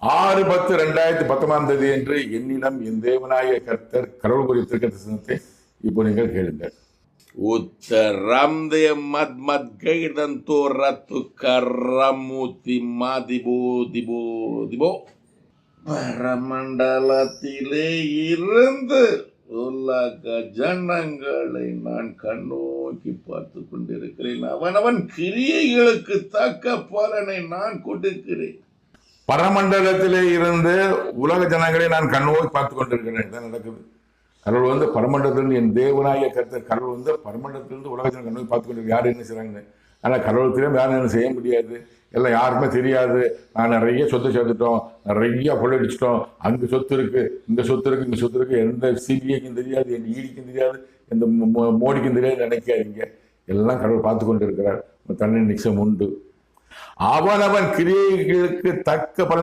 6/10/2019 என்று என்னிடம் என் தேவனாய கர்த்தர் கடவுள் கூறிய தீர்க்கதரிசனத்தை இப்போ நீங்கள் கேளுங்கள். உத்தரம் தே மத் மத் கைடன் தோரத்து கரமுத்தி மாதிபோ திபோ திபோ பரமண்டலத்திலே இருந்து உலக ஜனங்களை நான் கண்ணோக்கி பார்த்து கொண்டிருக்கிறேன். அவனவன் கிரியைகளுக்கு தக்க பலனை நான் கொடுக்கிறேன். பரமண்டலத்திலே இருந்து உலக ஜனங்களை நான் கண்ணோக்கி பார்த்து கொண்டிருக்கிறேன். இதான் நடக்குது. கடவுள் பரமண்டலத்திலிருந்து என் தேவனாய கர்த்தர் கடவுள் பரமண்டலத்திலிருந்து உலக ஜனங்கள் கண்ணோக்கி பார்த்து கொண்டிருக்க யாரும் என்ன செய்றாங்கன்னு. ஆனால் கடவுள் தெரியாம யாரும் என்ன செய்ய முடியாது. எல்லாம் யாருக்குமே தெரியாது. நான் நிறைய சொத்து சேர்த்துட்டோம், நிறைய கொள்ளடிச்சிட்டோம், அங்கே சொத்து இருக்கு, இங்கே சொத்து இருக்கு, இங்கே சொத்து இருக்கு, எந்த சிபிஐக்கும் தெரியாது, எந்த ஈடிக்கும் தெரியாது, எந்த மோடிக்கும் தெரியாது நினைக்காதீங்க. எல்லாம் கடவுள் பார்த்து கொண்டு இருக்கிறார். தண்ணி நிச்சயம் உண்டு. அவனவன் கிரியைகளுக்கு தக்க பலன்